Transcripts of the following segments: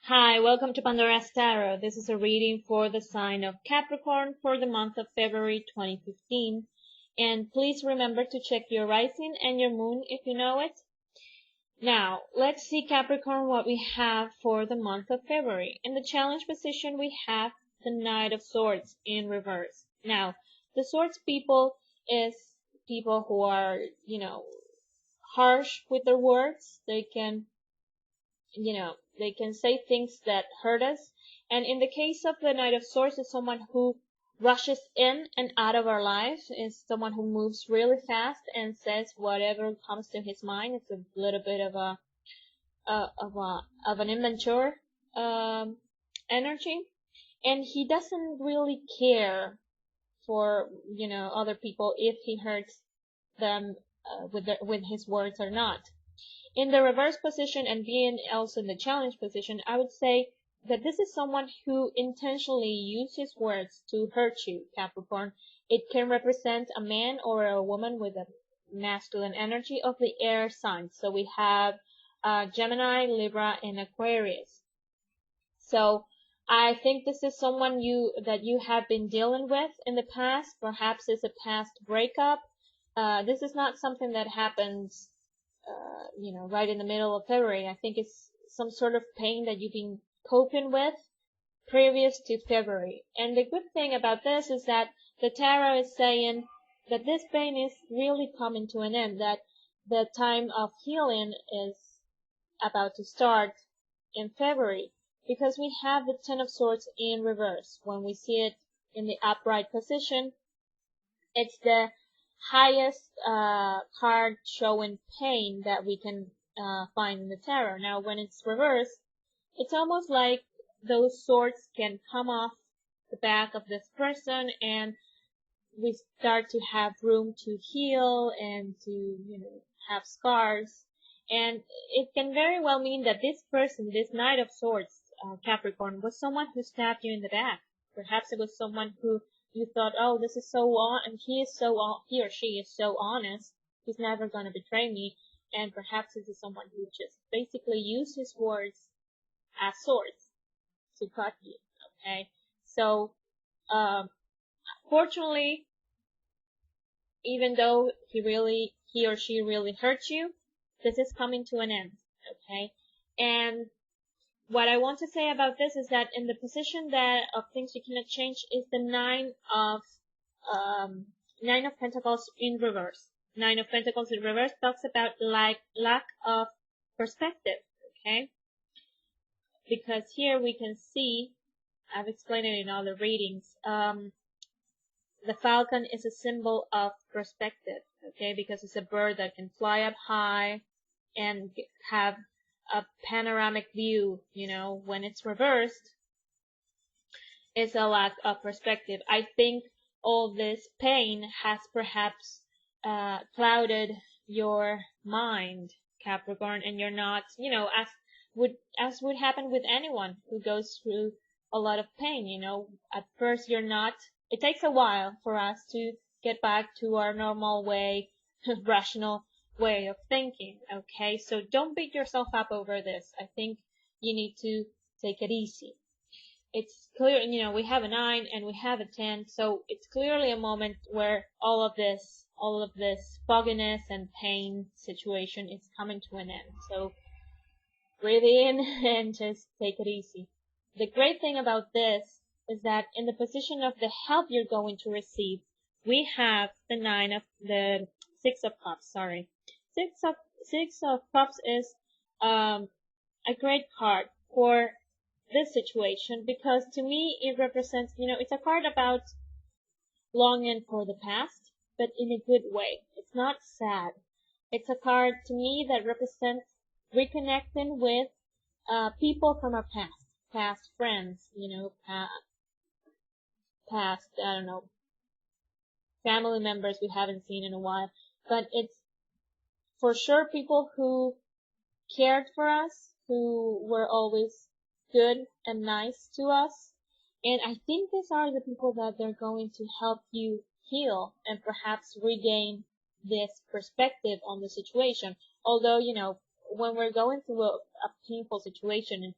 Hi, welcome to Pandora's Tarot. This is a reading for the sign of Capricorn for the month of February 2015. And please remember to check your rising and your moon if you know it. Now, let's see Capricorn what we have for the month of February. In the challenge position, we have the Knight of Swords in reverse. Now, the Swords people is people who are, harsh with their words. They can say things that hurt us. And in the case of the Knight of Swords, is someone who rushes in and out of our lives, is someone who moves really fast and says whatever comes to his mind. It's a little bit of an immature energy, and he doesn't really care for other people if he hurts them with his words or not. In the reverse position and being also in the challenge position, I would say that this is someone who intentionally uses words to hurt you, Capricorn. It can represent a man or a woman with a masculine energy of the air signs. So we have Gemini, Libra, and Aquarius. So I think this is someone that you have been dealing with in the past. Perhaps it's a past breakup. This is not something that happens right in the middle of February. I think it's some sort of pain that you've been coping with previous to February. And the good thing about this is that the tarot is saying that this pain is really coming to an end, that the time of healing is about to start in February, because we have the Ten of Swords in reverse. When we see it in the upright position, it's the highest card showing pain that we can find in the tarot. Now, when it's reversed, it's almost like those swords can come off the back of this person, and we start to have room to heal and to, have scars. And it can very well mean that this person, this Knight of Swords, Capricorn, was someone who stabbed you in the back. Perhaps it was someone who you thought, oh, this is so and he or she is so honest, he's never going to betray me. And perhaps this is someone who just basically used his words as swords to cut you. Okay, so fortunately, even though he or she really hurt you, this is coming to an end. Okay, and what I want to say about this is that in the position of things you cannot change is the Nine of Pentacles in reverse. Nine of Pentacles in reverse talks about lack of perspective. Okay, because here we can see, I've explained it in other readings. The falcon is a symbol of perspective. Okay, because it's a bird that can fly up high and have a panoramic view. When it's reversed, it's a lack of perspective. I think all this pain has perhaps clouded your mind, Capricorn, and you're not, as would happen with anyone who goes through a lot of pain. At first you're not. It takes a while for us to get back to our normal way, rational way of thinking. Okay, so don't beat yourself up over this. I think you need to take it easy. It's clear, we have a 9 and we have a 10, so it's clearly a moment where all of this fogginess and pain situation is coming to an end. So breathe in and just take it easy. The great thing about this is that in the position of the help you're going to receive, we have the Six of Cups. Sorry, Six of Cups is a great card for this situation, because to me it represents, it's a card about longing for the past, but in a good way. It's not sad. It's a card to me that represents reconnecting with people from our past friends, past, I don't know, family members we haven't seen in a while. But it's for sure people who cared for us, who were always good and nice to us. And I think these are the people that they're going to help you heal and perhaps regain this perspective on the situation. Although, when we're going through a painful situation and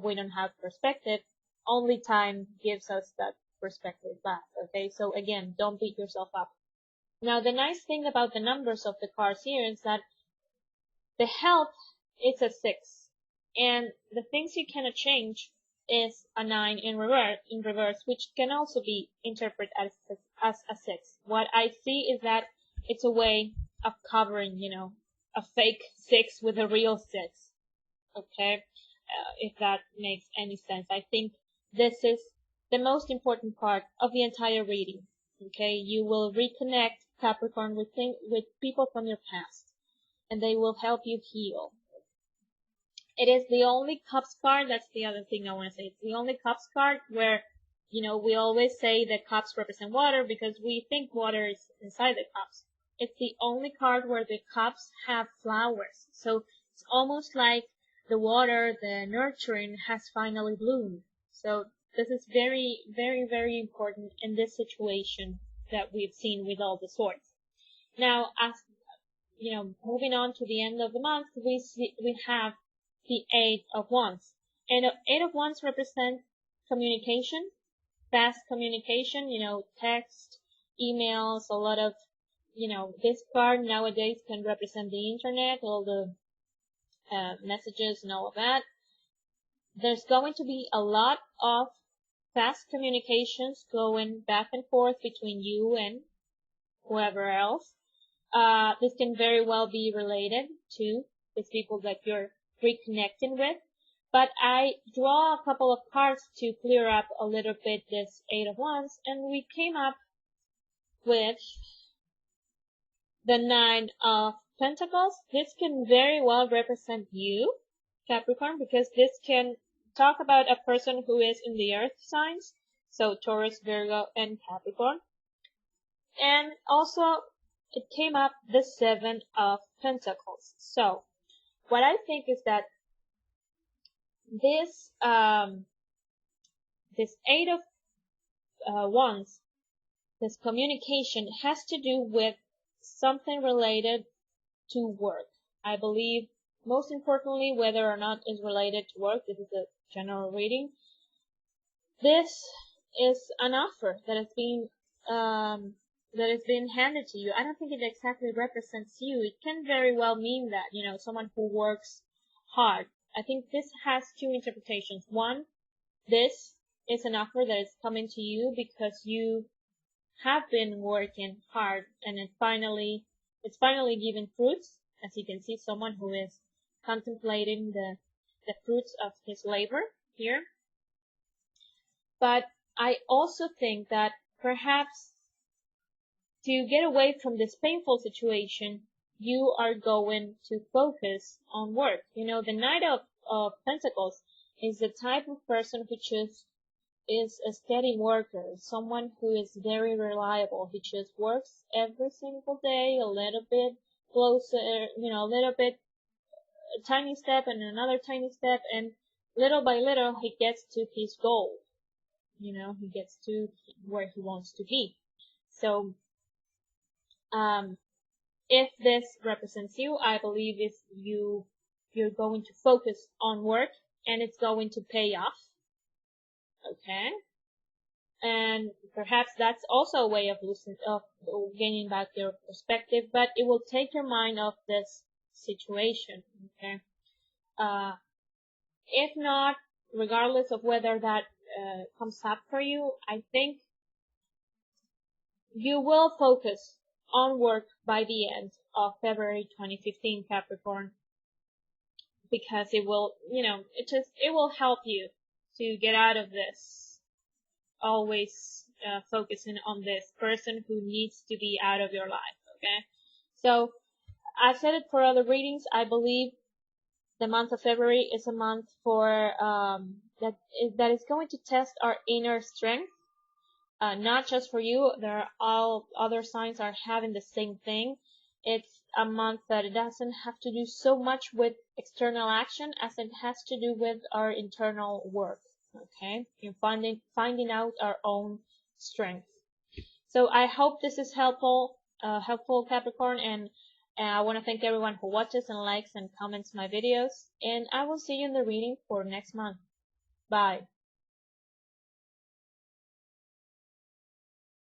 we don't have perspective, only time gives us that perspective back. Okay, so again, don't beat yourself up. Now, the nice thing about the numbers of the cards here is that the health is a 6, and the things you cannot change is a 9 in reverse, which can also be interpreted as a 6. What I see is that it's a way of covering, a fake 6 with a real 6. Okay, if that makes any sense. I think this is the most important part of the entire reading. Okay, you will reconnect, Capricorn, with people from your past, and they will help you heal. It is the only cups card. That's the other thing I want to say. It's the only cups card where, we always say that cups represent water because we think water is inside the cups. It's the only card where the cups have flowers. So it's almost like the water, the nurturing, has finally bloomed. So this is very, very, very important in this situation that we've seen with all the swords. Now, as moving on to the end of the month, we have the 8 of Wands. And 8 of Wands represent communication, fast communication, text, emails, a lot of, this card nowadays can represent the internet, all the messages and all of that. There's going to be a lot of fast communications going back and forth between you and whoever else. This can very well be related to these people that you're reconnecting with. But I draw a couple of cards to clear up a little bit this 8 of Wands, and we came up with the 9 of Pentacles. This can very well represent you, Capricorn, because this can talk about a person who is in the earth signs, so Taurus, Virgo, and Capricorn. And also, it came up the 7 of Pentacles. So, what I think is that this 8 of Wands, this communication, has to do with something related to work. I believe, most importantly, whether or not it's related to work, this is a general reading. This is an offer that has been handed to you. I don't think it exactly represents you. It can very well mean that, someone who works hard. I think this has two interpretations. One, this is an offer that is coming to you because you have been working hard and it's finally giving fruits. As you can see, someone who is contemplating the fruits of his labor here. But I also think that perhaps to get away from this painful situation, you are going to focus on work. The Knight of Pentacles is the type of person who just is a steady worker, someone who is very reliable. He just works every single day, a little bit closer, a little bit, a tiny step and another tiny step, and little by little he gets to his goal. He gets to where he wants to be. So, if this represents you, I believe you're going to focus on work and it's going to pay off. Okay. And perhaps that's also a way of gaining back your perspective, but it will take your mind off this situation. Okay. If not, regardless of whether that comes up for you, I think you will focus on work by the end of February 2015, Capricorn, because it will, it will help you to get out of this, always focusing on this person who needs to be out of your life. Okay, so I've said it for other readings. I believe the month of February is a month for that is going to test our inner strength. Not just for you, all other signs are having the same thing. It's a month that it doesn't have to do so much with external action as it has to do with our internal work. Okay, in finding out our own strength. So I hope this is helpful, Capricorn, and And I want to thank everyone who watches and likes and comments my videos. And I will see you in the reading for next month. Bye.